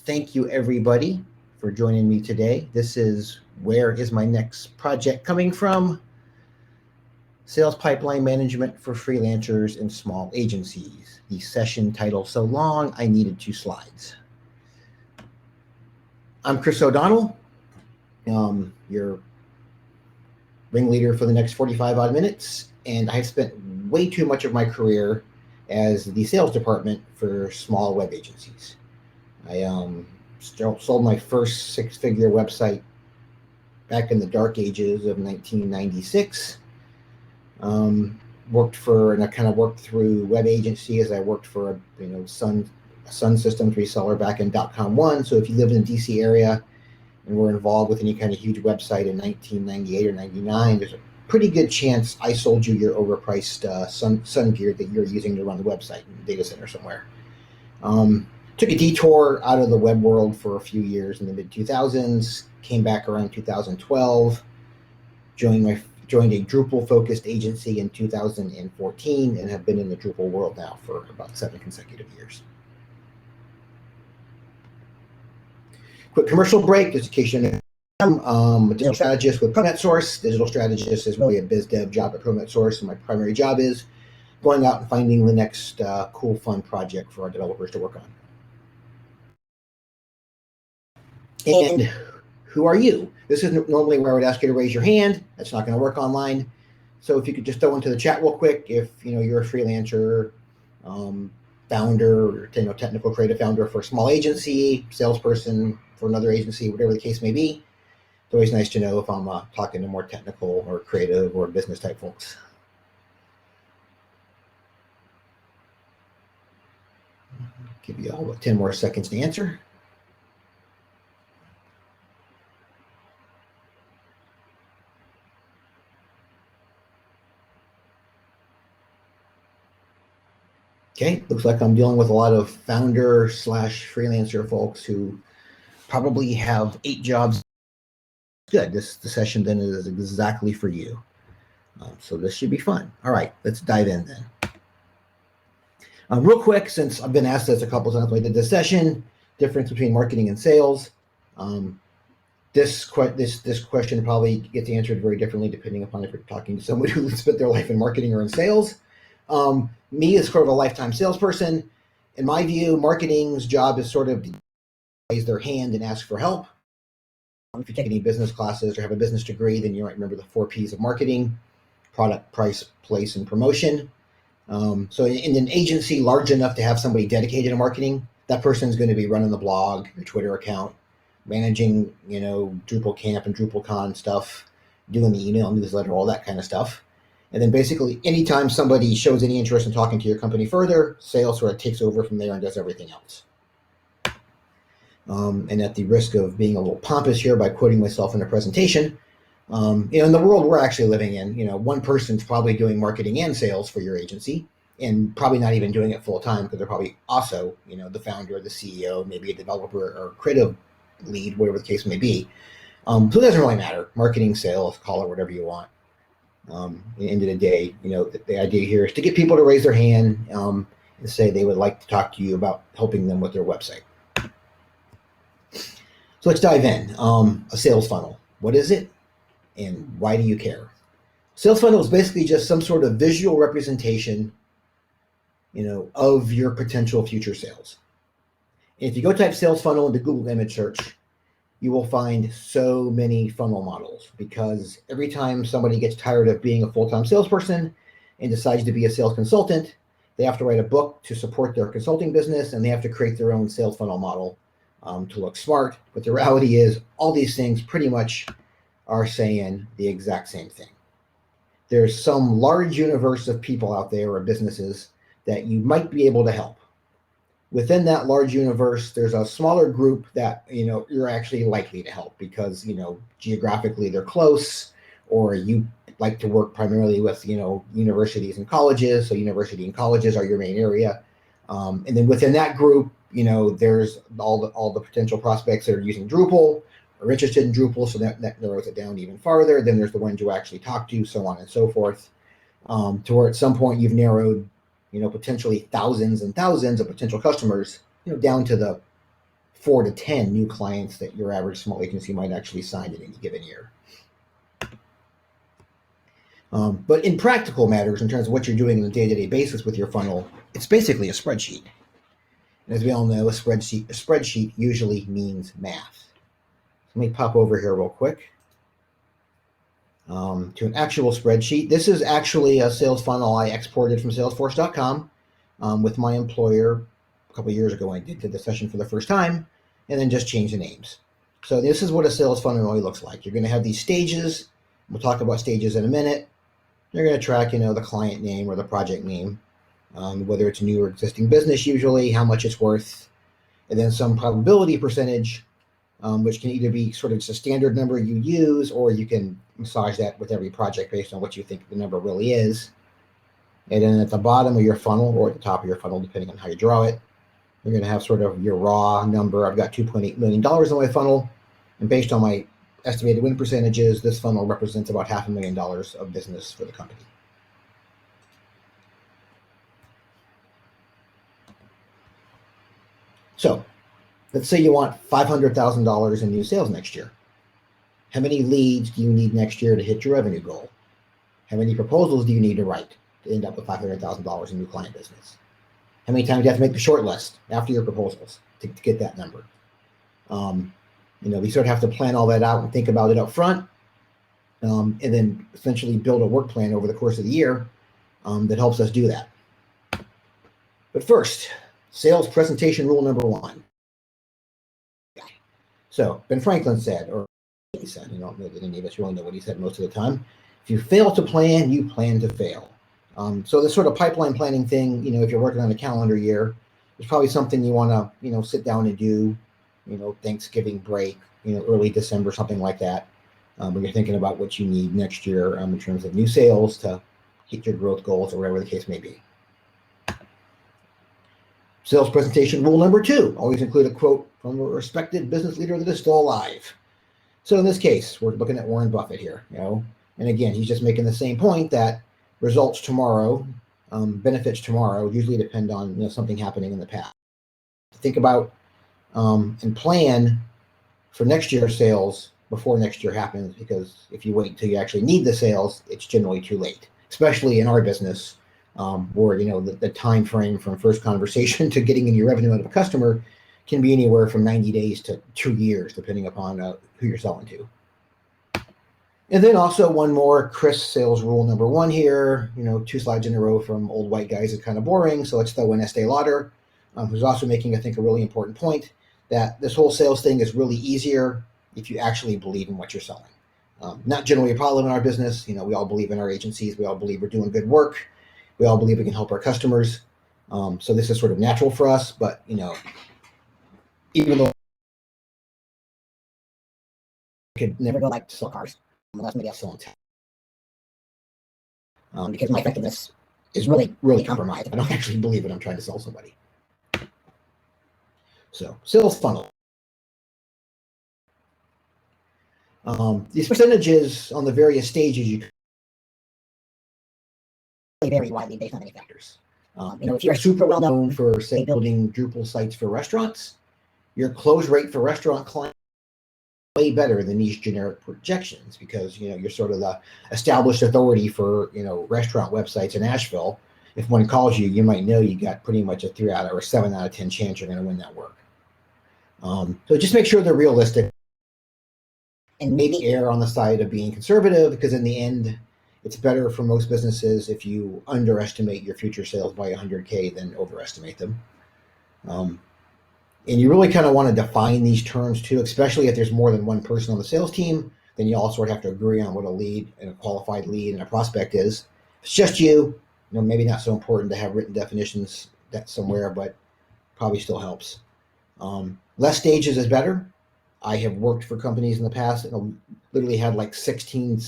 Thank you, everybody, for joining me today. This is Where is My Next Project Coming From? Sales Pipeline Management for Freelancers and Small Agencies. The session title so long, I needed 2 slides. I'm Chris O'Donnell, your ringleader for the next 45 odd minutes, and I've spent way too much of my career as the sales department for small web agencies. I sold my first 6-figure website back in the dark ages of 1996. Worked for, and I kind of worked through web agency as I worked for a Sun Systems reseller back in .com 1. So if you lived in the DC area and were involved with any kind of huge website in 1998 or 99, there's a pretty good chance I sold you your overpriced sun gear that you're using to run the website in a data center somewhere. Took a detour out of the web world for a few years in the mid-2000s, came back around 2012, joined a Drupal-focused agency in 2014, and have been in the Drupal world now for about 7 consecutive years. Quick commercial break, just in case you know. I'm a digital strategist with ProNetSource. Digital strategist is really a biz dev job at ProNetSource, and my primary job is going out and finding the next cool, fun project for our developers to work on. And who are you? This is normally where I would ask you to raise your hand. That's not going to work online. So if you could just throw into the chat real quick, if you're a freelancer, founder, or technical creative founder for a small agency, salesperson for another agency, whatever the case may be. It's always nice to know if I'm talking to more technical or creative or business type folks. Give you all about 10 more seconds to answer. Okay, looks like I'm dealing with a lot of founder / freelancer folks who probably have 8 jobs. Good, the session then is exactly for you. So this should be fun. All right, let's dive in then. Real quick, since I've been asked this a couple times when I did this session, difference between marketing and sales. This question probably gets answered very differently depending upon if you're talking to someone who spent their life in marketing or in sales. Me as sort of a lifetime salesperson, in my view, marketing's job is sort of to raise their hand and ask for help. If you take any business classes or have a business degree, then you might remember the 4 Ps of marketing: product, price, place, and promotion. So in an agency large enough to have somebody dedicated to marketing, that person's going to be running the blog, your Twitter account, managing, Drupal Camp and DrupalCon stuff, doing the email newsletter, all that kind of stuff. And then basically anytime somebody shows any interest in talking to your company further, sales sort of takes over from there and does everything else. And at the risk of being a little pompous here by quoting myself in a presentation, in the world we're actually living in, one person's probably doing marketing and sales for your agency, and probably not even doing it full time because they're probably also, the founder, the CEO, maybe a developer or creative lead, whatever the case may be. So it doesn't really matter. Marketing, sales, call it whatever you want. At the end of the day, the idea here is to get people to raise their hand and say they would like to talk to you about helping them with their website. So let's dive in. A sales funnel. What is it and why do you care? Sales funnel is basically just some sort of visual representation, of your potential future sales. And if you go type sales funnel into Google image search, you will find so many funnel models, because every time somebody gets tired of being a full-time salesperson and decides to be a sales consultant, they have to write a book to support their consulting business, and they have to create their own sales funnel model to look smart. But the reality is all these things pretty much are saying the exact same thing. There's some large universe of people out there or businesses that you might be able to help. Within that large universe, there's a smaller group that, you're actually likely to help because, geographically they're close, or you like to work primarily with, universities and colleges. So university and colleges are your main area. And then within that group, there's all the potential prospects that are using Drupal or interested in Drupal. So that narrows it down even farther. Then there's the ones you actually talk to, so on and so forth, to where at some point you've narrowed, potentially thousands and thousands of potential customers, down to the 4 to 10 new clients that your average small agency might actually sign in any given year. But in practical matters, in terms of what you're doing on a day-to-day basis with your funnel, it's basically a spreadsheet. And as we all know, a spreadsheet usually means math. Let me pop over here real quick to an actual spreadsheet. This is actually a sales funnel I exported from Salesforce.com with my employer a couple of years ago when I did the session for the first time, and then just changed the names. So this is what a sales funnel really looks like. You're going to have these stages. We'll talk about stages in a minute. You're going to track, the client name or the project name, whether it's new or existing business usually, how much it's worth, and then some probability percentage, which can either be sort of just a standard number you use, or you can massage that with every project based on what you think the number really is. And then at the bottom of your funnel, or at the top of your funnel, depending on how you draw it, you're going to have sort of your raw number. I've got $2.8 million in my funnel, and based on my estimated win percentages, this funnel represents about $500,000 of business for the company. So let's say you want $500,000 in new sales next year. How many leads do you need next year to hit your revenue goal? How many proposals do you need to write to end up with $500,000 in new client business? How many times do you have to make the short list after your proposals to get that number? We sort of have to plan all that out and think about it up front, and then essentially build a work plan over the course of the year that helps us do that. But first, sales presentation rule number 1. So Ben Franklin said, or he said, I don't know that any of us really know what he said most of the time. If you fail to plan, you plan to fail. So this sort of pipeline planning thing, if you're working on a calendar year, it's probably something you want to, sit down and do, Thanksgiving break, early December, something like that, when you're thinking about what you need next year in terms of new sales to hit your growth goals or whatever the case may be. Sales presentation rule number 2, always include a quote from a respected business leader that is still alive. So in this case, we're looking at Warren Buffett here, and again, he's just making the same point that results tomorrow, benefits tomorrow usually depend on something happening in the past. Think about and plan for next year's sales before next year happens, because if you wait until you actually need the sales, it's generally too late, especially in our business, where the time frame from first conversation to getting any revenue out of a customer can be anywhere from 90 days to 2 years, depending upon who you're selling to. And then also one more Chris sales rule number 1 here, 2 slides in a row from old white guys is kind of boring, so let's throw in Estee Lauder, who's also making, I think, a really important point that this whole sales thing is really easier if you actually believe in what you're selling. Not generally a problem in our business. We all believe in our agencies. We all believe we're doing good work. We all believe we can help our customers. So this is sort of natural for us, but, even though I could never go like to sell cars, unless maybe I'll sell them because my effectiveness is really, really compromised if I don't actually believe that I'm trying to sell somebody. So sales funnel. These percentages on the various stages you vary widely based on many factors. If you're super well known for, say, building Drupal sites for restaurants, your close rate for restaurant clients is way better than these generic projections, because you're sort of the established authority for restaurant websites in Asheville. If one calls you, you might know you got pretty much a 3 out or 7 out of 10 chance you're going to win that work. So just make sure they're realistic, and maybe err on the side of being conservative, because in the end, it's better for most businesses if you underestimate your future sales by 100K than overestimate them. And you really kind of want to define these terms too, especially if there's more than one person on the sales team. Then you all sort of have to agree on what a lead and a qualified lead and a prospect is. If it's just you, maybe not so important to have written definitions somewhere, but probably still helps. Less stages is better. I have worked for companies in the past that literally had like 16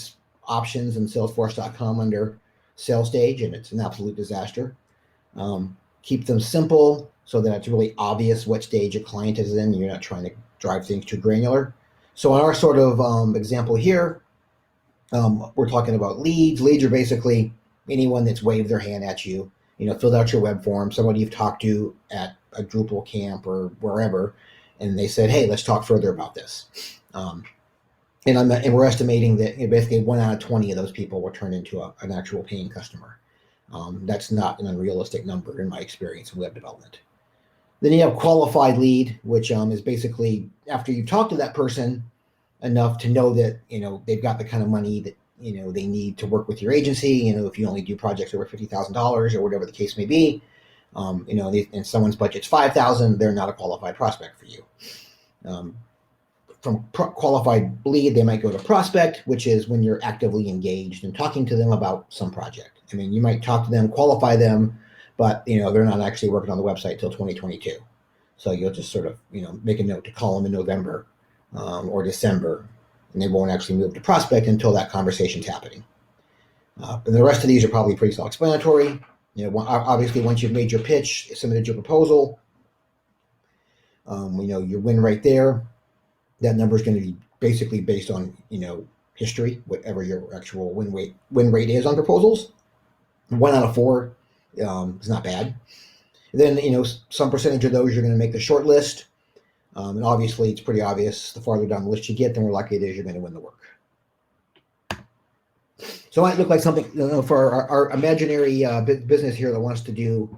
options in Salesforce.com under sales stage, and it's an absolute disaster. Keep them simple so that it's really obvious what stage a client is in. You're not trying to drive things too granular. So in our sort of example here, we're talking about leads. Leads are basically anyone that's waved their hand at you, filled out your web form, somebody you've talked to at a Drupal camp or wherever, and they said, hey, let's talk further about this. And we're estimating that basically 1 out of 20 of those people will turn into an actual paying customer. That's not an unrealistic number in my experience in web development. Then you have qualified lead, which is basically after you talk to that person enough to know that they've got the kind of money that they need to work with your agency. If you only do projects over $50,000 or whatever the case may be, and someone's budget's $5,000, they're not a qualified prospect for you. From qualified lead, they might go to prospect, which is when you're actively engaged and talking to them about some project. I mean, you might talk to them, qualify them, but they're not actually working on the website till 2022. So you'll just sort of make a note to call them in November or December, and they won't actually move to prospect until that conversation's happening. And the rest of these are probably pretty self-explanatory. Obviously, once you've made your pitch, submitted your proposal, your win rate there. That number is going to be basically based on history, whatever your actual win rate is on proposals. 1 out of 4 is not bad. And then some percentage of those you're going to make the short list, and obviously it's pretty obvious. The farther down the list you get, the more likely it is you're going to win the work. So it might look like something for our imaginary business here that wants to do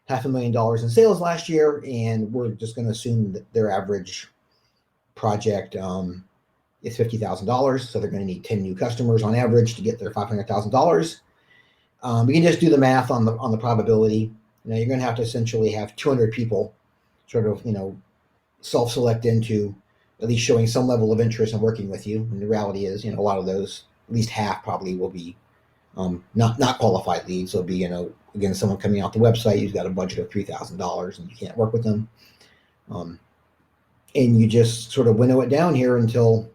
$500,000 in sales last year, and we're just going to assume that their average project is $50,000, so they're going to need 10 new customers on average to get their $500,000. We can just do the math on the probability. You're going to have to essentially have 200 people sort of self-select into at least showing some level of interest in working with you. And the reality is, a lot of those, at least half probably will be not qualified leads. They'll be, again, someone coming off the website who's got a budget of $3,000 and you can't work with them. And you just sort of winnow it down here until,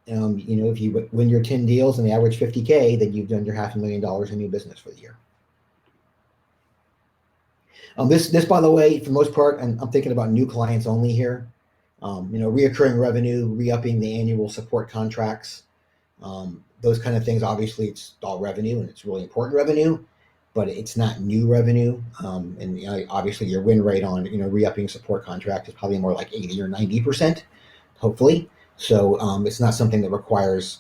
if you win your 10 deals and the average 50K, then you've done your $500,000 in new business for the year. This, by the way, for the most part, and I'm thinking about new clients only here. Reoccurring revenue, re-upping the annual support contracts, those kind of things. Obviously, it's all revenue and it's really important revenue, but it's not new revenue. And obviously, your win rate on re-upping support contract is probably more like 80 or 90%, hopefully. So it's not something that requires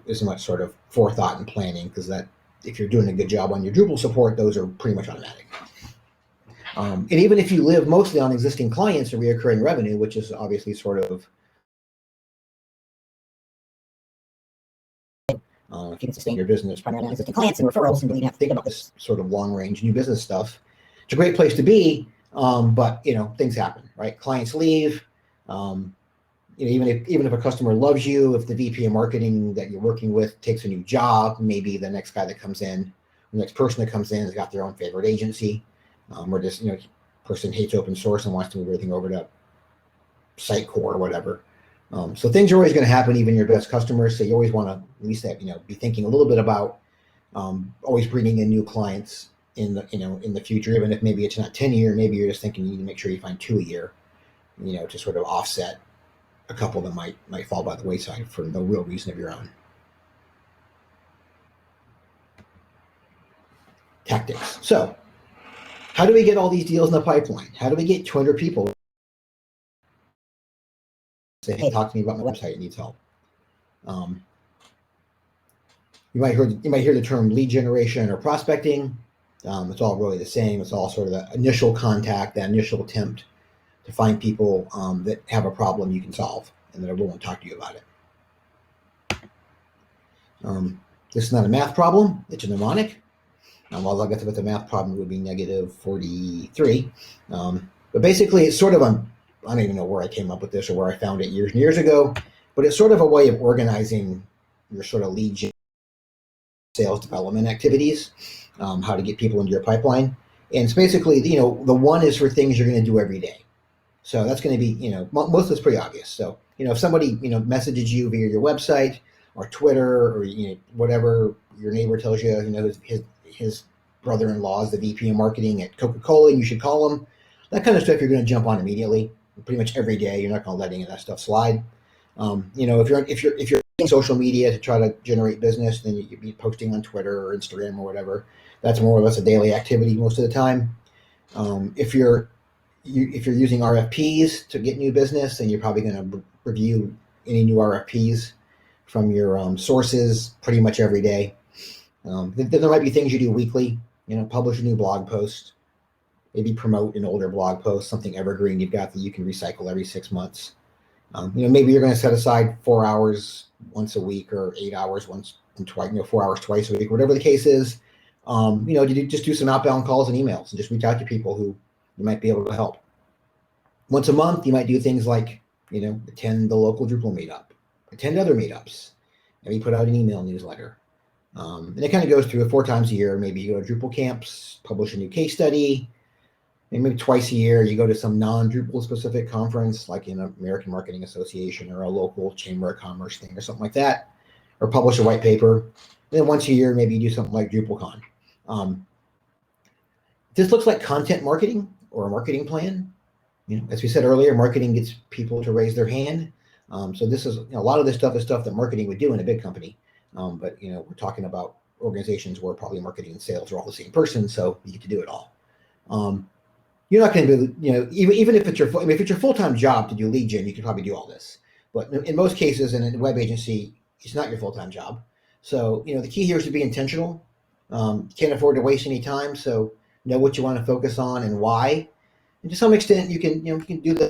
as much sort of forethought and planning, because that if you're doing a good job on your Drupal support, those are pretty much automatic. And even if you live mostly on existing clients or reoccurring revenue, which is obviously sort of if you can sustain your business primarily on existing clients and referrals, and really have to think about this sort of long-range new business stuff, it's a great place to be. But things happen, right? Clients leave. Even if a customer loves you, if the VP of marketing that you're working with takes a new job, maybe the next guy that comes in, the next person that comes in has got their own favorite agency. Or just person hates open source and wants to move everything over to Sitecore or whatever. So things are always going to happen, even your best customers. So you always want to at least have, be thinking a little bit about always bringing in new clients in the future, even if maybe it's not 10 a year. Maybe you're just thinking you need to make sure you find 2 a year, to sort of offset a couple that might fall by the wayside for no real reason of your own. Tactics. So how do we get all these deals in the pipeline? How do we get 200 people say, hey, talk to me about my website, it needs help? You might hear the term lead generation or prospecting. It's all really the same. It's all sort of the initial contact, that initial attempt to find people that have a problem you can solve and that are willing to talk to you about it. This is not a math problem. It's a mnemonic. Although I guess with the math problem, it would be negative 43. But basically, it's sort of I don't even know where I came up with this or where I found it years and years ago, but it's sort of a way of organizing your sort of lead gen sales development activities, how to get people into your pipeline. And it's basically, the one is for things you're going to do every day. So that's going to be, most of it's pretty obvious. So, if somebody, messages you via your website or Twitter or, whatever your neighbor tells you, his brother-in-law is the VP of marketing at Coca-Cola, and you should call him. That kind of stuff you're going to jump on immediately, pretty much every day. You're not going to let any of that stuff slide. If you're using social media to try to generate business, then you'd be posting on Twitter or Instagram or whatever. That's more or less a daily activity most of the time. If you're if you're using RFPs to get new business, then you're probably going to review any new RFPs from your sources pretty much every day. Then there might be things you do weekly, publish a new blog post, maybe promote an older blog post, something evergreen you've got that you can recycle every 6 months. Maybe you're going to set aside 4 hours once a week or 8 hours once and twice, 4 hours twice a week, whatever the case is. Just do some outbound calls and emails and just reach out to people who you might be able to help. Once a month, you might do things like, attend the local Drupal meetup, attend other meetups, maybe put out an email newsletter. And it kind of goes through 4 times a year. Maybe you go to Drupal camps, publish a new case study. And maybe twice a year, you go to some non-Drupal specific conference, like an American Marketing Association or a local Chamber of Commerce thing or something like that, or publish a white paper. And then once a year, maybe you do something like DrupalCon. This looks like content marketing or a marketing plan. As we said earlier, marketing gets people to raise their hand. So this is a lot of this stuff is stuff that marketing would do in a big company. But we're talking about organizations where probably marketing and sales are all the same person, so you get to do it all. You're not going to be, even if it's your full-time job to do lead gen, you can probably do all this. But in most cases, in a web agency, it's not your full-time job. So the key here is to be intentional. Can't afford to waste any time, so know what you want to focus on and why. And to some extent, you can do the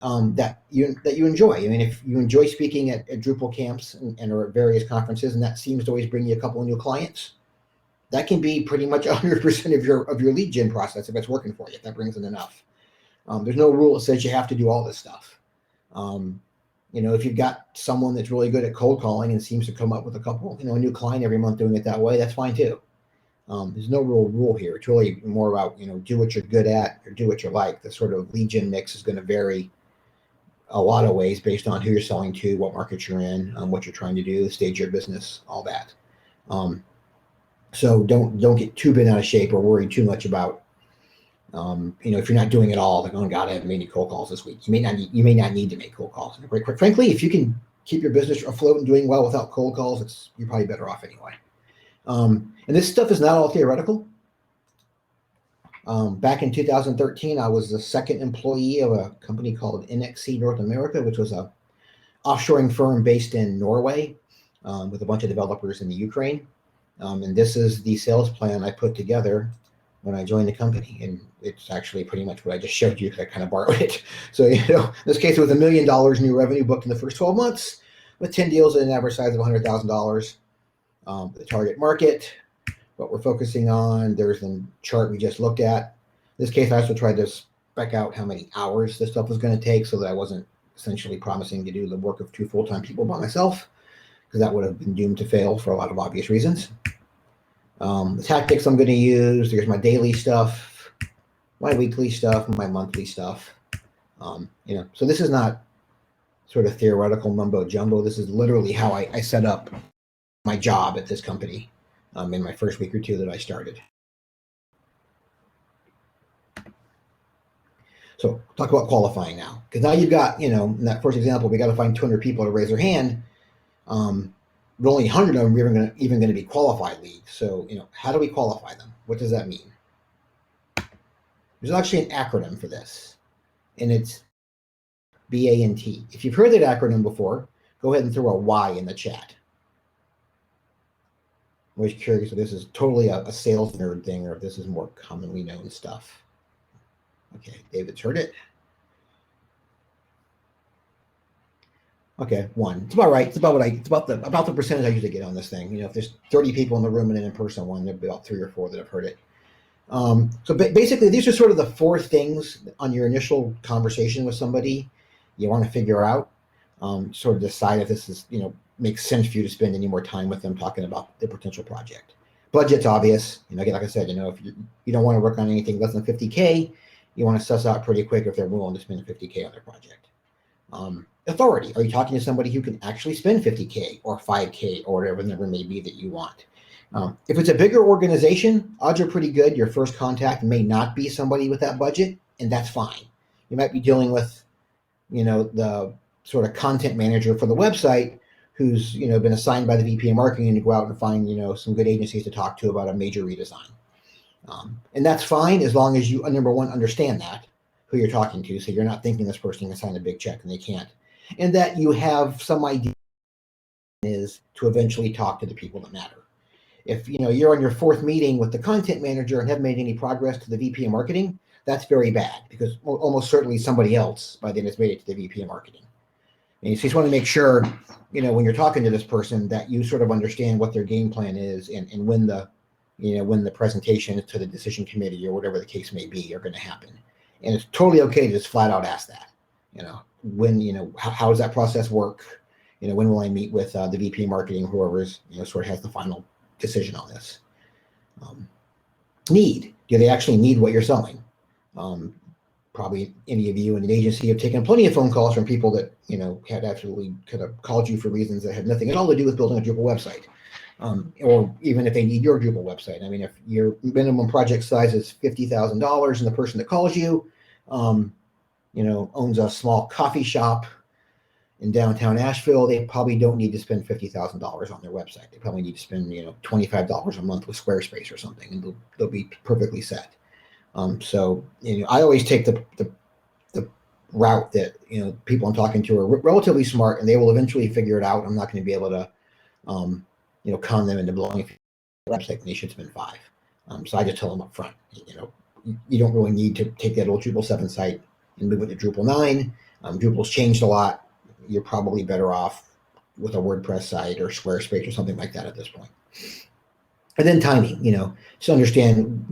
that you enjoy. If you enjoy speaking at Drupal camps and or at various conferences, and that seems to always bring you a couple of new clients, that can be pretty much 100% of your lead gen process if it's working for you, if that brings in enough. There's no rule that says you have to do all this stuff. If you've got someone that's really good at cold calling and seems to come up with a couple, a new client every month doing it that way, that's fine too. There's no real rule here. It's really more about, do what you're good at or do what you like. The sort of lead gen mix is going to vary a lot of ways based on who you're selling to, what market you're in, what you're trying to do, the stage of your business, all that. So don't get too bent out of shape or worry too much about, if you're not doing it all, like, oh God, I haven't made any cold calls this week. You may not need to make cold calls. Frankly, if you can keep your business afloat and doing well without cold calls, you're probably better off anyway. And this stuff is not all theoretical. Back in 2013, I was the second employee of a company called NXC North America, which was a offshoring firm based in Norway with a bunch of developers in the Ukraine. And this is the sales plan I put together when I joined the company. And it's actually pretty much what I just showed you because I kind of borrowed it. So, in this case, it was $1 million new revenue booked in the first 12 months with 10 deals at an average size of $100,000. The target market, what we're focusing on, there's the chart we just looked at. In this case, I also tried to spec out how many hours this stuff was going to take so that I wasn't essentially promising to do the work of 2 full-time people by myself, because that would have been doomed to fail for a lot of obvious reasons. The tactics I'm going to use, there's my daily stuff, my weekly stuff, my monthly stuff. So this is not sort of theoretical mumbo jumbo. This is literally how I set up my job at this company in my first week or 2 that I started. So talk about qualifying now, because now you've got, in that first example, we got to find 200 people to raise their hand. But only 100 of them are even going to be qualified leads. So, how do we qualify them? What does that mean? There's actually an acronym for this, and it's BANT. If you've heard that acronym before, go ahead and throw a Y in the chat. I'm always curious if this is totally a sales nerd thing or if this is more commonly known stuff. Okay, David's heard it. Okay, 1. It's about right. It's about the percentage I usually get on this thing. If there's 30 people in the room and an in-person one, there'll be about 3 or 4 that have heard it. So basically, these are sort of the 4 things on your initial conversation with somebody you want to figure out. Sort of decide if this is, makes sense for you to spend any more time with them talking about the potential project. Budget's obvious. Like I said, if you don't want to work on anything less than $50K, you want to suss out pretty quick if they're willing to spend $50K on their project. Authority. Are you talking to somebody who can actually spend $50K or $5K or whatever the number may be that you want? If it's a bigger organization, odds are pretty good your first contact may not be somebody with that budget, and that's fine. You might be dealing with, the sort of content manager for the website who's, been assigned by the VP of marketing to go out and find, some good agencies to talk to about a major redesign. And that's fine as long as you, number one, understand that. who you're talking to, so you're not thinking this person can sign a big check and they can't, and that you have some idea is to eventually talk to the people that matter. If you're on your fourth meeting with the content manager and haven't made any progress to the VP of marketing, that's very bad, because almost certainly somebody else by then has made it to the VP of marketing. And you just want to make sure, when you're talking to this person, that you sort of understand what their game plan is, and when the presentation to the decision committee or whatever the case may be are going to happen. And it's totally okay to just flat out ask that. How does that process work? When will I meet with the VP of marketing, whoever's sort of has the final decision on this? Need. Do they actually need what you're selling? Probably any of you in an agency have taken plenty of phone calls from people that had absolutely kind of called you for reasons that had nothing at all to do with building a Drupal website, or even if they need your Drupal website. I mean, if your minimum project size is $50,000 and the person that calls you, owns a small coffee shop in downtown Asheville, they probably don't need to spend $50,000 on their website. They probably need to spend $25 a month with Squarespace or something, and they'll be perfectly set. So I always take the route that people I'm talking to are relatively smart, and they will eventually figure it out. I'm not going to be able to con them into blowing a website when they should spend $5. So I just tell them up front, you don't really need to take that old Drupal 7 site and move it to Drupal 9. Drupal's changed a lot. You're probably better off with a WordPress site or Squarespace or something like that at this point. And then timing, to understand,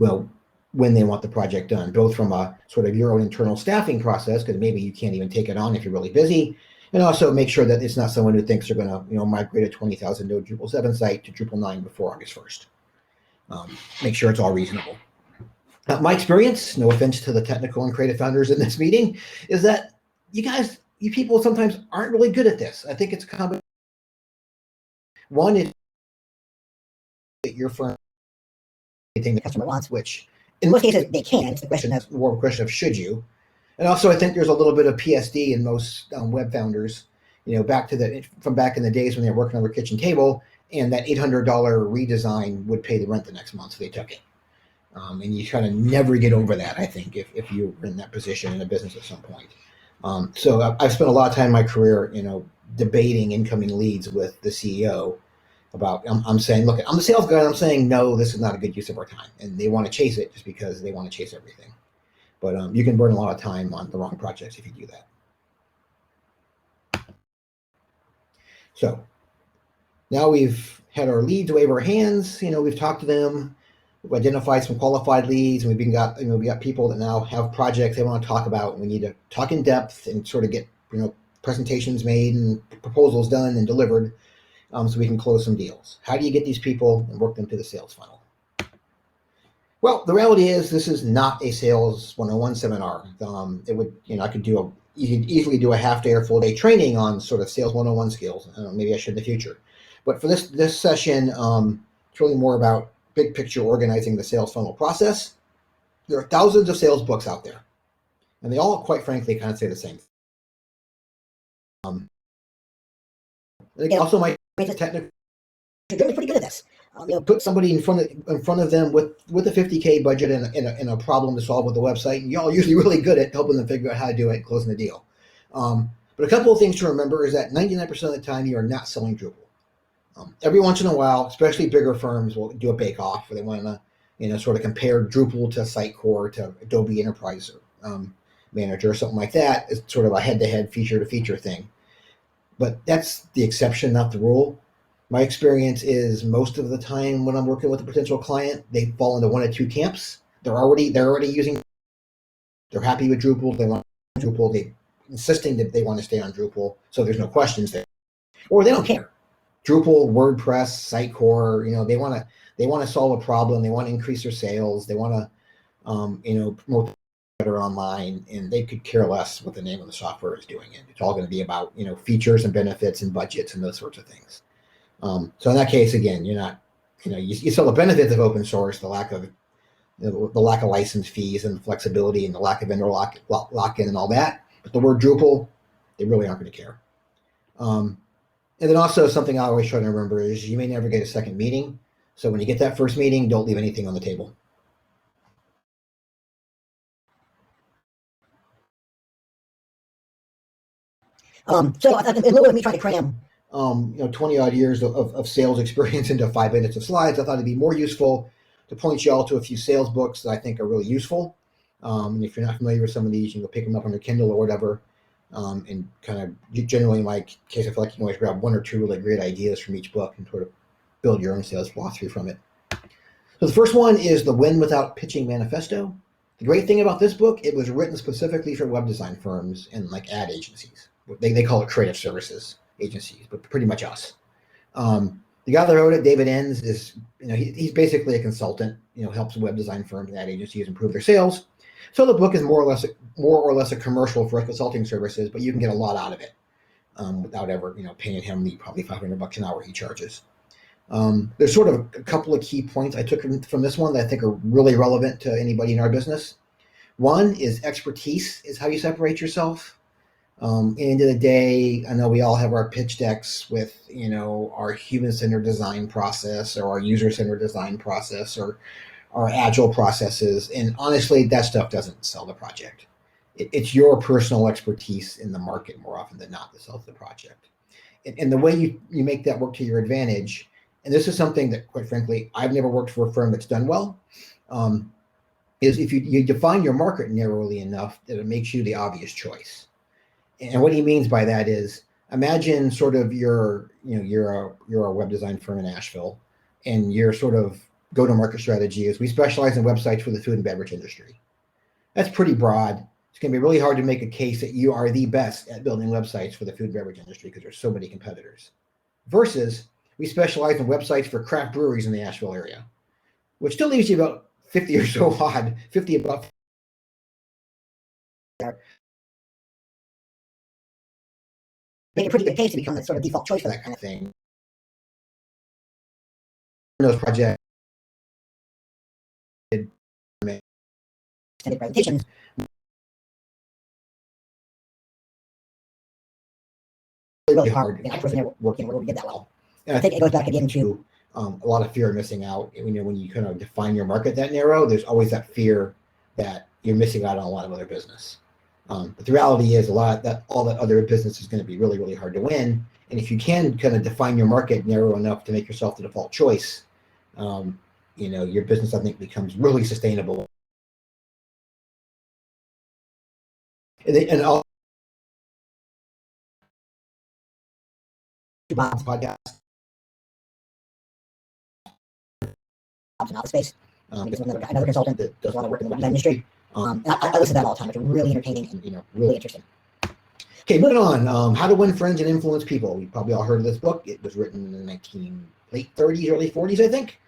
when they want the project done, both from a sort of your own internal staffing process, because maybe you can't even take it on if you're really busy, and also make sure that it's not someone who thinks they're going to migrate a 20,000 node Drupal 7 site to Drupal 9 before August 1st. Make sure it's all reasonable. My experience, no offense to the technical and creative founders in this meeting, is that you people sometimes aren't really good at this. I think it's a combination. One is that your firm anything the customer wants, which in most cases they can. It's the question that's more of a question of should you. And also, I think there's a little bit of PSD in most web founders. Back in the days when they were working on their kitchen table, and that $800 redesign would pay the rent the next month, so they took it. And you kind of never get over that, I think, if you're in that position in a business at some point. So I've spent a lot of time in my career, debating incoming leads with the CEO about, I'm saying, look, I'm the sales guy, and I'm saying, no, this is not a good use of our time. And they want to chase it just because they want to chase everything. But you can burn a lot of time on the wrong projects if you do that. So now we've had our leads wave our hands. We've talked to them. We've identified some qualified leads, and we got people that now have projects they want to talk about. And we need to talk in depth and sort of get presentations made and proposals done and delivered, so we can close some deals. How do you get these people and work them to the sales funnel? Well, the reality is this is not a sales 101 seminar. It would, I could easily do a half day or full day training on sort of sales 101 skills. Maybe I should in the future. But for this session, it's really more about big picture organizing the sales funnel process. There are thousands of sales books out there, and they all, quite frankly, kind of say the same thing. Also, my technical is pretty good at this. Put somebody in front of them with a $50K budget and a problem to solve with the website, and y'all are usually really good at helping them figure out how to do it and closing the deal. But a couple of things to remember is that 99% of the time you are not selling Drupal. Every once in a while, especially bigger firms will do a bake-off where they want to, sort of compare Drupal to Sitecore to Adobe Enterprise Manager or something like that. It's sort of a head-to-head, feature-to-feature thing. But that's the exception, not the rule. My experience is most of the time when I'm working with a potential client, they fall into one of two camps. They're already using, they're happy with Drupal, they want Drupal, they're insisting that they want to stay on Drupal, so there's no questions there. Or they don't care. Drupal, WordPress, Sitecore, they want to solve a problem, they want to increase their sales, they want to promote better online, and they could care less what the name of the software is doing. It's all going to be about features and benefits and budgets and those sorts of things. So in that case, again, you're not, you sell the benefits of open source, the lack of license fees and the flexibility and the lack of vendor lock-in and all that. But the word Drupal, they really aren't going to care. And then also something I always try to remember is you may never get a second meeting. So when you get that first meeting, don't leave anything on the table. So I thought, in lieu of me trying to cram 20 odd years of sales experience into 5 minutes of slides, I thought it'd be more useful to point you all to a few sales books that I think are really useful. And if you're not familiar with some of these, you can go pick them up on your Kindle or whatever. And kind of generally, in my case, I feel like you can always grab one or two really great ideas from each book and sort of build your own sales philosophy from it. So the first one is the Win Without Pitching Manifesto. The great thing about this book, it was written specifically for web design firms and like ad agencies. They call it creative services agencies, but pretty much us. The guy that wrote it, David Enns, is he's basically a consultant. Helps web design firms and ad agencies improve their sales. So the book is more or less a commercial for consulting services, but you can get a lot out of it without ever paying him the probably $500 an hour he charges. There's sort of a couple of key points I took from this one that I think are really relevant to anybody in our business. One is expertise is how you separate yourself. At the end of the day, I know we all have our pitch decks with, our human-centered design process or our user-centered design process or our agile processes. And honestly, that stuff doesn't sell the project. It's your personal expertise in the market more often than not that sells the project. And the way you make that work to your advantage, and this is something that, quite frankly, I've never worked for a firm that's done well, is if you define your market narrowly enough that it makes you the obvious choice. And what he means by that is, imagine sort of you're a web design firm in Asheville, and your sort of go-to-market strategy is we specialize in websites for the food and beverage industry. That's pretty broad. It's going to be really hard to make a case that you are the best at building websites for the food and beverage industry because there's so many competitors. Versus, we specialize in websites for craft breweries in the Asheville area, which still leaves you about 50 or so odd, 50 above. Make a pretty good case to become the sort of default choice for that kind of thing. Those projects, extended presentations, really hard. I personally never worked in a role we did that well. And I think it goes back again to a lot of fear of missing out. When you kind of define your market that narrow, there's always that fear that you're missing out on a lot of other business. But the reality is all that other business is going to be really, really hard to win. And if you can kind of define your market narrow enough to make yourself the default choice, your business, I think, becomes really sustainable. And I'll Bob's podcast. Bob's in office space. He's another consultant that does a lot of work in the web design industry. And I listen to that all the time. It's really entertaining and really interesting. Okay, moving on. How to Win Friends and Influence People. We probably all heard of this book. It was written in the late 30s, early 40s, I think.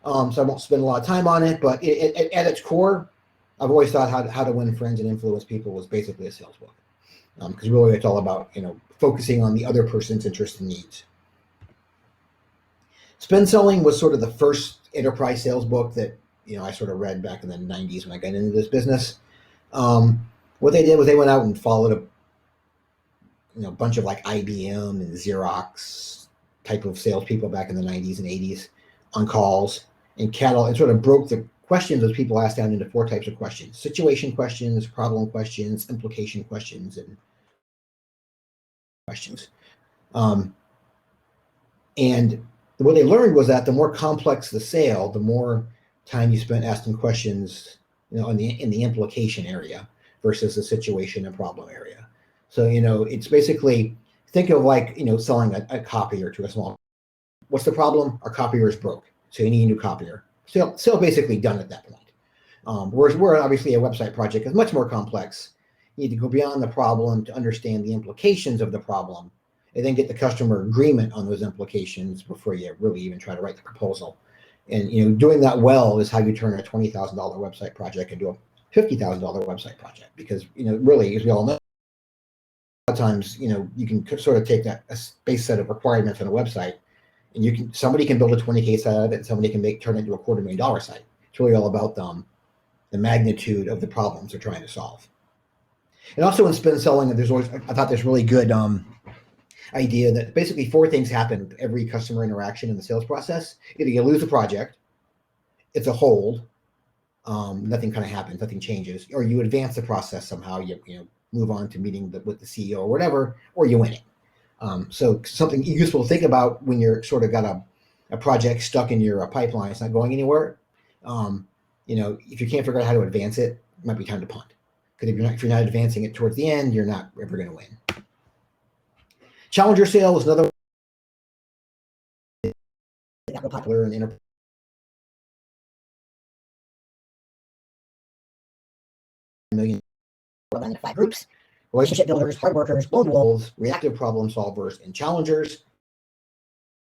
So I won't spend a lot of time on it. But at its core, I've always thought how to Win Friends and Influence People was basically a sales book. Because really it's all about focusing on the other person's interests and needs. Spend Selling was sort of the first enterprise sales book that I sort of read back in the 90s when I got into this business. What they did was they went out and followed a bunch of like IBM and Xerox type of salespeople back in the 90s and 80s on calls and sort of broke the questions those people asked down into 4 types of questions: situation questions, problem questions, implication questions, and questions. And what they learned was that the more complex the sale, the more time you spent asking questions, in the implication area versus the situation and problem area. So, it's basically, think of like, selling a copier to a small. What's the problem? Our copier is broke. So you need a new copier. Sale basically done at that point. Whereas we're obviously a website project is much more complex. You need to go beyond the problem to understand the implications of the problem, and then get the customer agreement on those implications before you really even try to write the proposal. And doing that well is how you turn a $20,000 website project into a $50,000 website project. Because really, as we all know, a lot of times you can sort of take that a base set of requirements on a website, and somebody can build a 20K site out of it, and somebody can turn it into a $250,000 site. It's really all about the magnitude of the problems they're trying to solve. And also in Spend Selling, I thought there's really good idea that basically 4 things happen with every customer interaction in the sales process. Either you lose a project, it's a hold, nothing kind of happens, nothing changes, or you advance the process somehow. You move on to meeting with the CEO or whatever, or you win it. So something useful to think about when you're sort of got a project stuck in your pipeline, it's not going anywhere. If you can't figure out how to advance it, it might be time to punt. Because if you're not advancing it towards the end, you're not ever going to win. Challenger sale is another popular in enterprise. Million 5 groups: relationship builders, hard workers, lone wolves, reactive problem solvers, and challengers.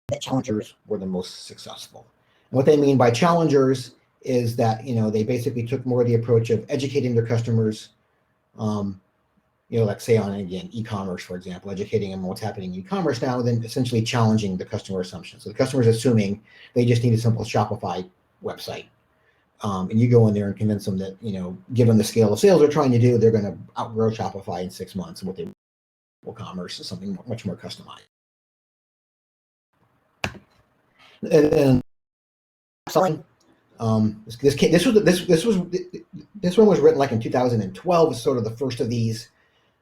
That challengers were the most successful. And what they mean by challengers is that they basically took more of the approach of educating their customers. Like say on, again, e-commerce, for example, educating them on what's happening in e-commerce now, then essentially challenging the customer assumptions. So the customer is assuming they just need a simple Shopify website. And you go in there and convince them that, given the scale of sales they're trying to do, they're going to outgrow Shopify in 6 months. And what they Woocommerce is something much more customized. And selling. This one was written like in 2012. It's sort of the first of these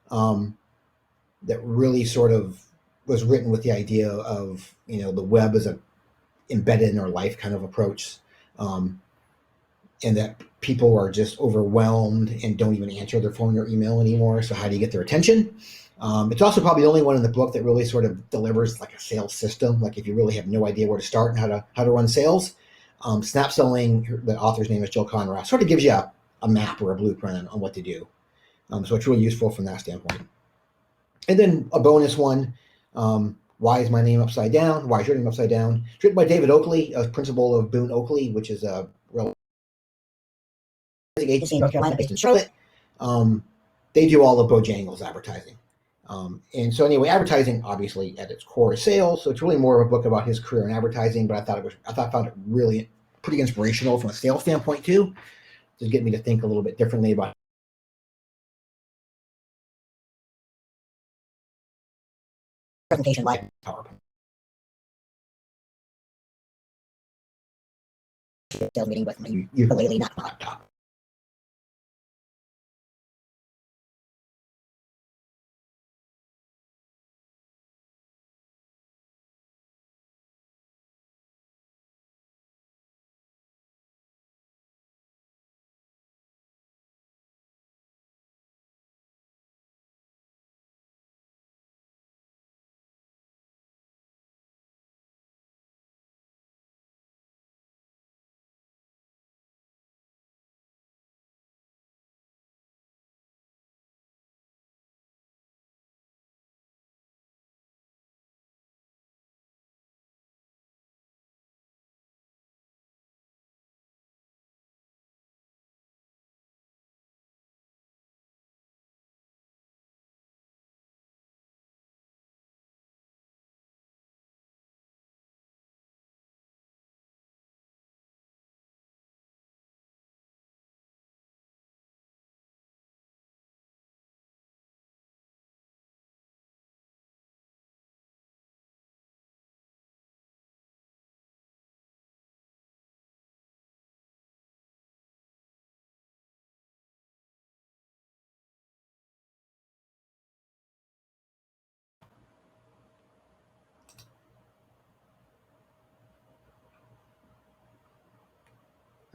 that really sort of was written with the idea of the web as a embedded in our life kind of approach, and that people are just overwhelmed and don't even answer their phone or email anymore. So how do you get their attention? It's also probably the only one in the book that really sort of delivers like a sales system. Like if you really have no idea where to start and how to run sales, Snap Selling, the author's name is Jill Conrad, sort of gives you a map or a blueprint on what to do. So it's really useful from that standpoint. And then a bonus one, Why is My Name Upside Down? Why is Your Name Upside Down? It's written by David Oakley, a principal of Boone Oakley, which is a real agency in North Carolina based in Charlotte. They do all of Bojangles advertising. And so anyway, advertising obviously at its core is sales. So it's really more of a book about his career in advertising, but I found it really pretty inspirational from a sales standpoint too, to get me to think a little bit differently about presentation like PowerPoint. Sales meeting with my ukulele, not my laptop.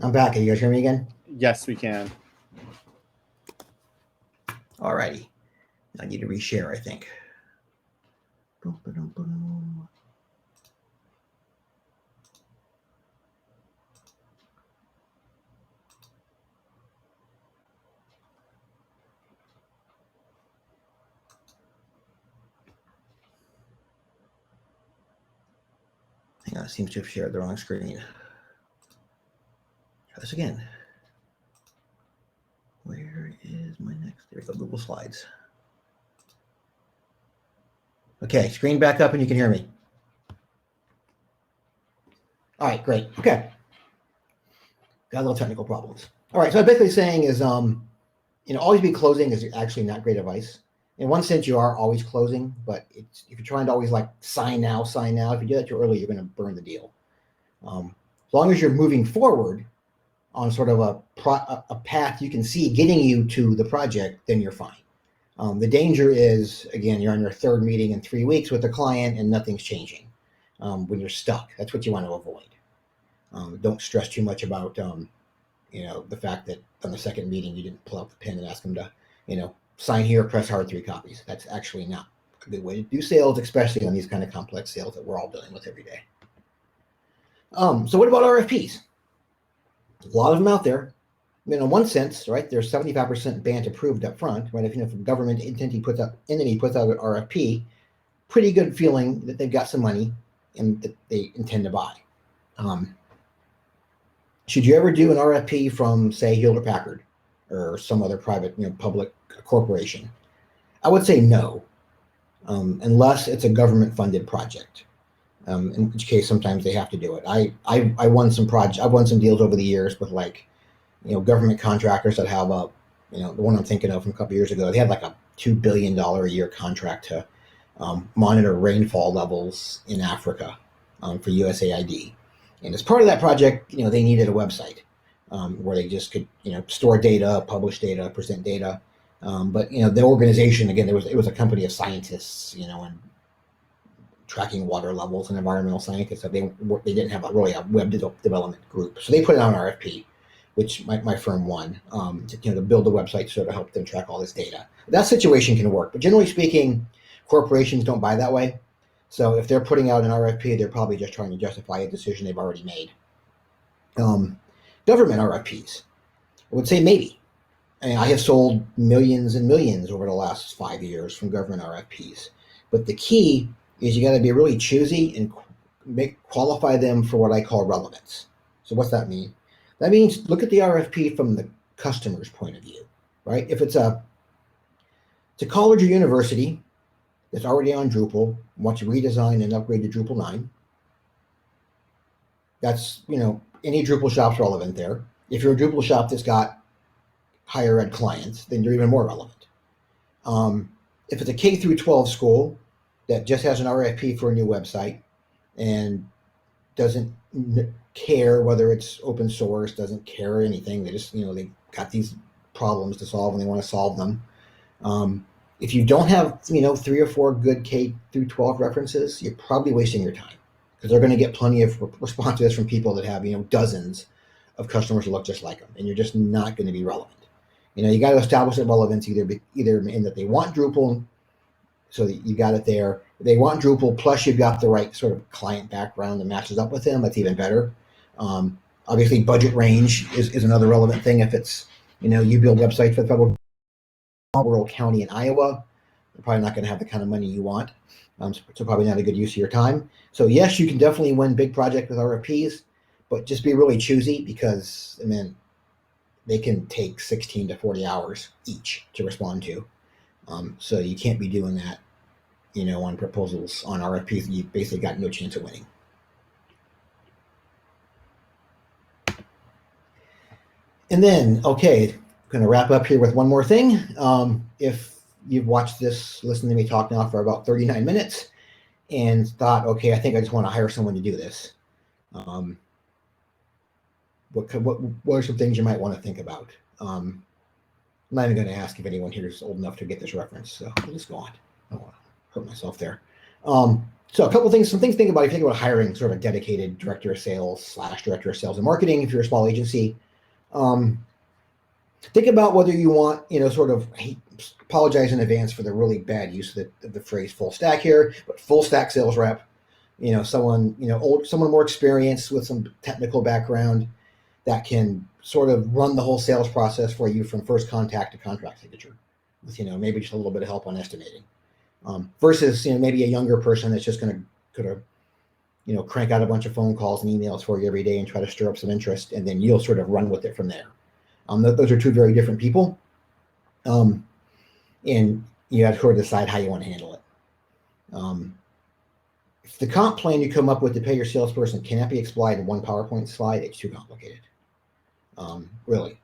I'm back. Can you guys hear me again? Yes, we can. All righty. I need to reshare, I think. Hang on, it seems to have shared the wrong screen. Try this again. Where is my next? There we go, Google Slides. Okay, screen back up and you can hear me. All right, great. Okay. Got a little technical problems. All right, so I'm basically saying is, always be closing is actually not great advice. In one sense, you are always closing, but if you're trying to always like sign now, if you do that too early, you're going to burn the deal. As long as you're moving forward on sort of a path you can see getting you to the project, then you're fine. The danger is, again, you're on your third meeting in 3 weeks with the client and nothing's changing. When you're stuck, that's what you want to avoid. Don't stress too much about, the fact that on the second meeting you didn't pull out the pen and ask them to, sign here, press hard 3 copies. That's actually not a good way to do sales, especially on these kind of complex sales that we're all dealing with every day. So what about RFPs? A lot of them out there. I mean, in one sense, right, they're 75% BANT approved up front, right? If a government entity puts out an RFP, pretty good feeling that they've got some money and that they intend to buy. Should you ever do an RFP from, say, Hewlett Packard or some other private, public corporation? I would say no, unless it's a government-funded project. In which case, sometimes they have to do it. I won some projects. I've won some deals over the years with government contractors that have the one I'm thinking of from a couple of years ago. They had like a $2 billion a year contract to monitor rainfall levels in Africa for USAID. And as part of that project, they needed a website where they just could, store data, publish data, present data. But the organization, again, it was a company of scientists, and tracking water levels and environmental scientists. So they didn't have a web development group. So they put it on an RFP, which my firm won, to build a website to sort of help them track all this data. That situation can work, but generally speaking, corporations don't buy that way. So if they're putting out an RFP, they're probably just trying to justify a decision they've already made. Government RFPs, I would say maybe. I have sold millions and millions over the last 5 years from government RFPs. But the key is you got to be really choosy and qualify them for what I call relevance. So what's that mean? That means look at the RFP from the customer's point of view, right? If it's a college or university that's already on Drupal, wants to redesign and upgrade to Drupal 9, that's, any Drupal shop's relevant there. If you're a Drupal shop that's got higher ed clients, then you're even more relevant. If it's a K through 12 school that just has an RFP for a new website and doesn't care whether it's open source, doesn't care anything, they just, they got these problems to solve and they want to solve them. If you don't have, 3 or 4 good K through 12 references, you're probably wasting your time because they're going to get plenty of responses from people that have, dozens of customers who look just like them, and you're just not going to be relevant. You got to establish that relevance either in that they want Drupal, so that you got it there. They want Drupal, plus you've got the right sort of client background that matches up with them. That's even better. Obviously, budget range is another relevant thing. If it's, you build websites for the federal rural county in Iowa, you're probably not going to have the kind of money you want. So probably not a good use of your time. So yes, you can definitely win big projects with RFPs, but just be really choosy because, they can take 16 to 40 hours each to respond to. So you can't be doing that, on proposals, on RFPs, you basically got no chance of winning. And then, okay, going to wrap up here with one more thing. If you've watched this, listened to me talk now for about 39 minutes and thought, okay, I think I just want to hire someone to do this. What are some things you might want to think about? I'm not even going to ask if anyone here is old enough to get this reference, so I'll just go on. I don't want to hurt myself there. So a couple things, some things to think about if you think about hiring sort of a dedicated director of sales / director of sales and marketing if you're a small agency. Think about whether you want, apologize in advance for the really bad use of the phrase full stack here, but full stack sales rep, someone, someone more experienced with some technical background that can sort of run the whole sales process for you from first contact to contract signature with, maybe just a little bit of help on estimating, versus, maybe a younger person that's just going to, crank out a bunch of phone calls and emails for you every day and try to stir up some interest, and then you'll sort of run with it from there. Those are two very different people. And you have to sort of decide how you want to handle it. If the comp plan you come up with to pay your salesperson cannot be explained in one PowerPoint slide, it's too complicated. Really,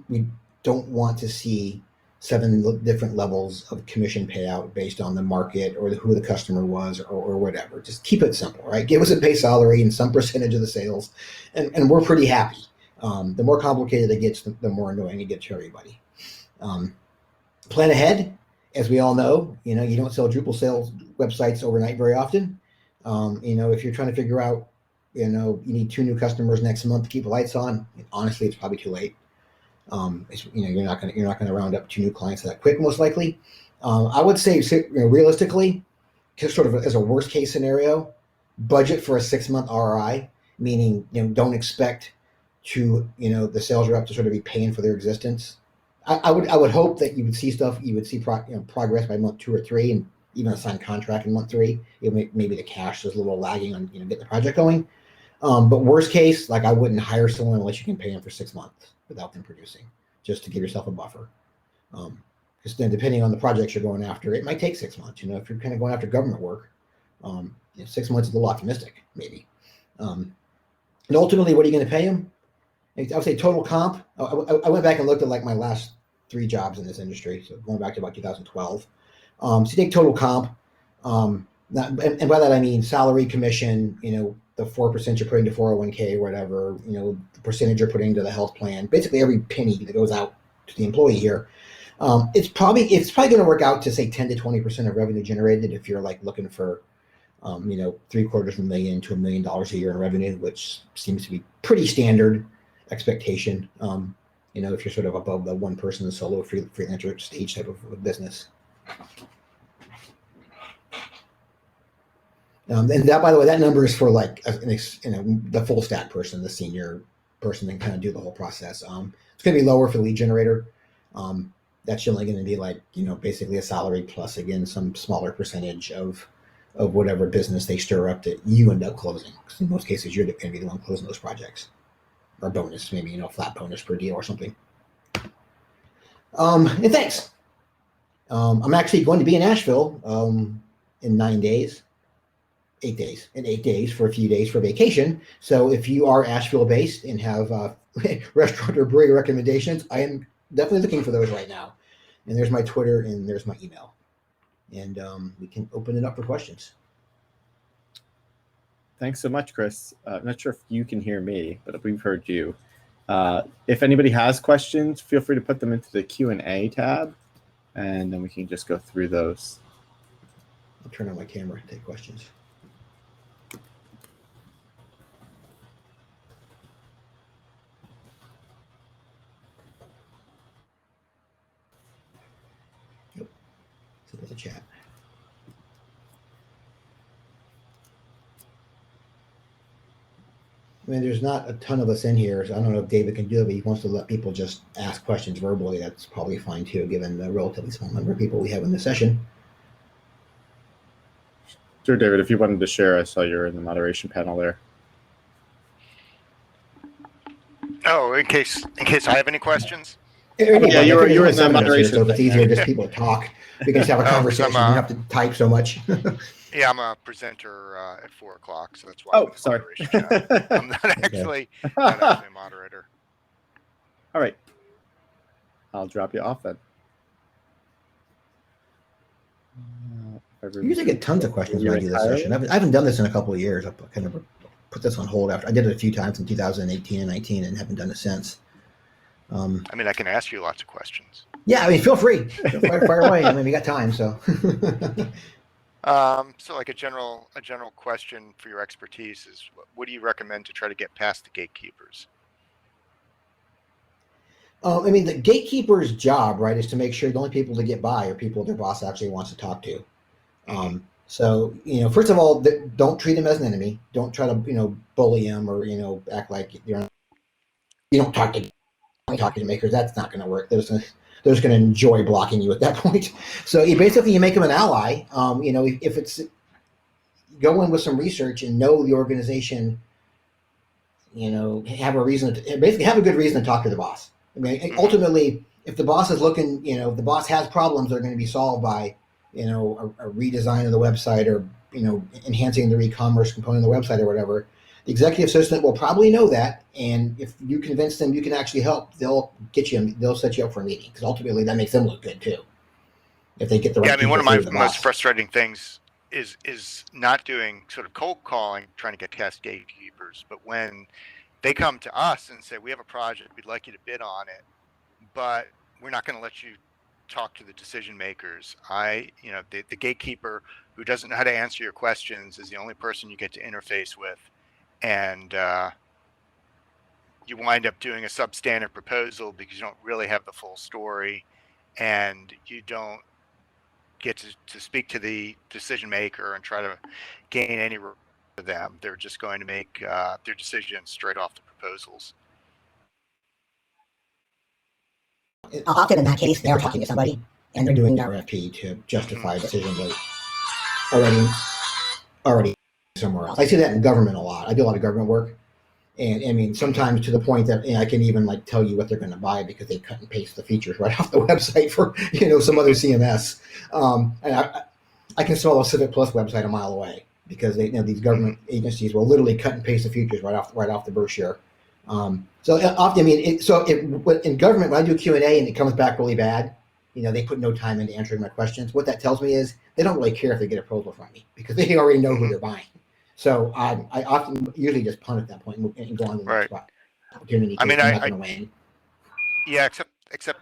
we don't want to see 7 different levels of commission payout based on the market or who the customer was or whatever. Just keep it simple, right? Give us a base salary and some percentage of the sales, and we're pretty happy. The more complicated it gets, the more annoying it gets to everybody. Plan ahead, as we all know. You don't sell Drupal sales websites overnight very often. If you're trying to figure out, you need 2 new customers next month to keep the lights on. Honestly, it's probably too late. You're not gonna round up 2 new clients that quick, most likely. I would say, realistically, just sort of as a worst case scenario, budget for a 6-month ROI, meaning don't expect to the sales rep to sort of be paying for their existence. I would hope that you would see progress by month 2 or 3, and even a signed contract in month 3. Maybe the cash is a little lagging on getting the project going. But worst case, like I wouldn't hire someone unless you can pay them for 6 months without them producing, just to give yourself a buffer. Because then, depending on the projects you're going after, it might take 6 months. If you're kind of going after government work, 6 months is a little optimistic, maybe. And ultimately, what are you going to pay them? I would say total comp. I went back and looked at like my last 3 jobs in this industry, so going back to about 2012. So you take total comp. And by that I mean salary, commission, the 4% you're putting to 401k or whatever, the percentage you're putting to the health plan, basically every penny that goes out to the employee here. It's probably going to work out to say 10 to 20% of revenue generated if you're like looking for, $750,000 to $1 million a year in revenue, which seems to be pretty standard expectation. If you're sort of above the one person solo freelancer stage type of business. And that, by the way, that number is for like the full stack person, the senior person, that kind of do the whole process. It's going to be lower for lead generator. That's generally going to be like basically a salary plus, again, some smaller percentage of whatever business they stir up that you end up closing. Because in most cases, you're going to be the one closing those projects, or bonus, maybe flat bonus per deal or something. And thanks. I'm actually going to be in Asheville in 9 days. 8 days, and 8 days for a few days for vacation. So if you are Asheville based and have restaurant or brewery recommendations, I am definitely looking for those right now. And there's my Twitter and there's my email. And we can open it up for questions. Thanks so much, Chris. I'm not sure if you can hear me, but we've heard you. If anybody has questions, feel free to put them into the Q&A tab, and then we can just go through those. I'll turn on my camera and take questions. The chat. I mean, there's not a ton of us in here, so I don't know if David can do it, but he wants to let people just ask questions verbally. That's probably fine too, given the relatively small number of people we have in the session. Sure, David, if you wanted to share, I saw you're in the moderation panel there. Oh, in case I have any questions? Yeah, you're in the moderation. So if it's easier just people to talk, we can just have a conversation. You don't have to type so much. Yeah, I'm a presenter at 4 o'clock, so that's why. Oh, sorry. I'm not actually a moderator. All right. I'll drop you off then. You usually get tons of questions when I do this session. I haven't done this in a couple of years. I've kind of put this on hold after I did it a few times in 2018 and 19 and haven't done it since. I mean, I can ask you lots of questions. Yeah, I mean, feel free. Fire away. I mean, we got time, so. So like a general question for your expertise is, what do you recommend to try to get past the gatekeepers? I mean, the gatekeeper's job, right, is to make sure the only people to get by are people their boss actually wants to talk to. So, first of all, don't treat them as an enemy. Don't try to, bully them or, act like you don't talk to makers. That's not going to work. They're just going to enjoy blocking you at that point. So you make them an ally. If it's go in with some research and know the organization, have a good reason to talk to the boss. I mean, ultimately, if the boss is looking, if the boss has problems that are going to be solved by, a redesign of the website or, enhancing the e-commerce component of the website or whatever, the executive assistant will probably know that. And if you convince them you can actually help, they'll set you up for a meeting, because ultimately that makes them look good too. If they get the right. Yeah, I mean, one of my most frustrating things is not doing sort of cold calling, trying to get past gatekeepers, but when they come to us and say, we have a project, we'd like you to bid on it, but we're not going to let you talk to the decision makers. The gatekeeper who doesn't know how to answer your questions is the only person you get to interface with, and you wind up doing a substandard proposal because you don't really have the full story, and you don't get to speak to the decision maker and try to gain any for them. They're just going to make their decisions straight off the proposals. Often in that case, they're talking to somebody and they're doing an RFP to justify a decision that already somewhere else. I see that in government a lot. I do a lot of government work. And I mean, sometimes to the point that I can even like tell you what they're going to buy because they cut and paste the features right off the website for, some other CMS. And I can smell a Civic Plus website a mile away because these government agencies will literally cut and paste the features right off the brochure. So often, in government, when I do Q&A and it comes back really bad, they put no time into answering my questions. What that tells me is they don't really care if they get a proposal from me because they already know who they're buying. So I often usually just punt at that point and go on to the next opportunity. I'm not going to win. Yeah, except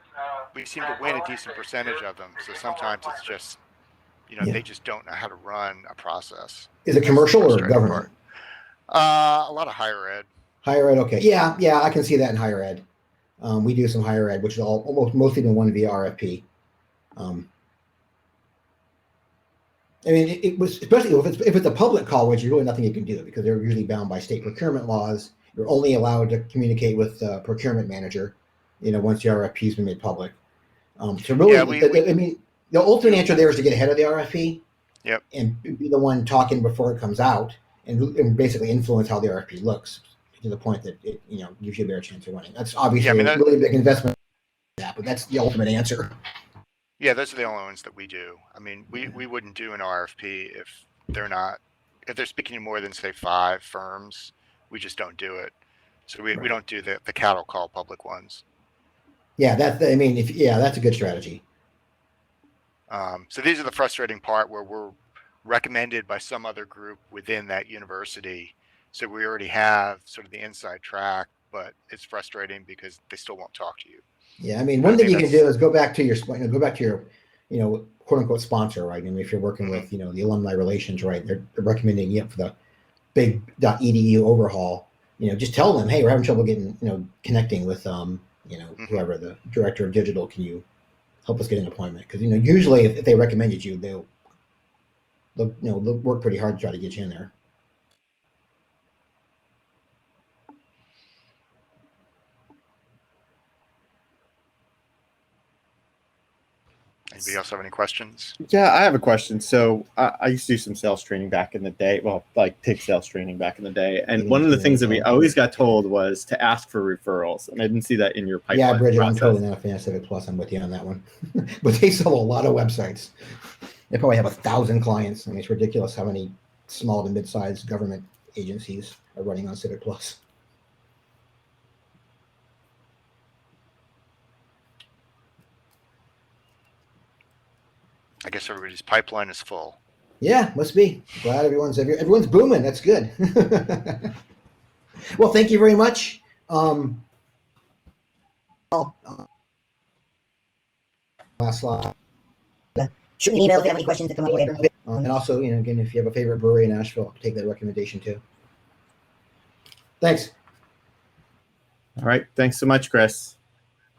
we seem to win a decent percentage of them. So sometimes it's just, they just don't know how to run a process. Is it commercial or government? A lot of higher ed. Higher ed, okay. Yeah, I can see that in higher ed. We do some higher ed, which is mostly been won via RFP. It was, especially if it's a public call, which there's really nothing you can do because they're usually bound by state procurement laws. You're only allowed to communicate with the procurement manager, once the RFP's been made public. So really, the ultimate answer there is to get ahead of the RFP. Yep. And be the one talking before it comes out and basically influence how the RFP looks to the point that it, gives you a better chance of winning. That's obviously a really big investment, but that's the ultimate answer. Yeah, those are the only ones that we do. We wouldn't do an RFP if they're speaking to more than say 5 firms. We just don't do it. So we don't do the cattle call public ones. Yeah, that's a good strategy. So these are the frustrating part where we're recommended by some other group within that university. So we already have sort of the inside track, but it's frustrating because they still won't talk to you. Yeah, one thing you can do is go back to your quote unquote sponsor, right? If you're working with the alumni relations, right? They're recommending you for the big .edu overhaul. Just tell them, hey, we're having trouble getting connecting with whoever the director of digital. Can you help us get an appointment? Because usually if they recommended you, they'll work pretty hard to try to get you in there. Anybody else have any questions? Yeah, I have a question. So I used to do some sales training back in the day. Well, like take sales training back in the day. And one of the things that we always got told was to ask for referrals. And I didn't see that in your pipeline. Yeah, Bridget, I'm totally not a fan of Civic Plus. I'm with you on that one. But they sell a lot of websites. They probably have 1,000 clients. It's ridiculous how many small to mid-sized government agencies are running on Civic Plus. I guess everybody's pipeline is full. Yeah, must be. Glad everyone's booming. That's good. Well, thank you very much. Last slide. Shoot me an email if you have any questions that come up later. And also, again, if you have a favorite brewery in Nashville, I'll take that recommendation too. Thanks. All right. Thanks so much, Chris.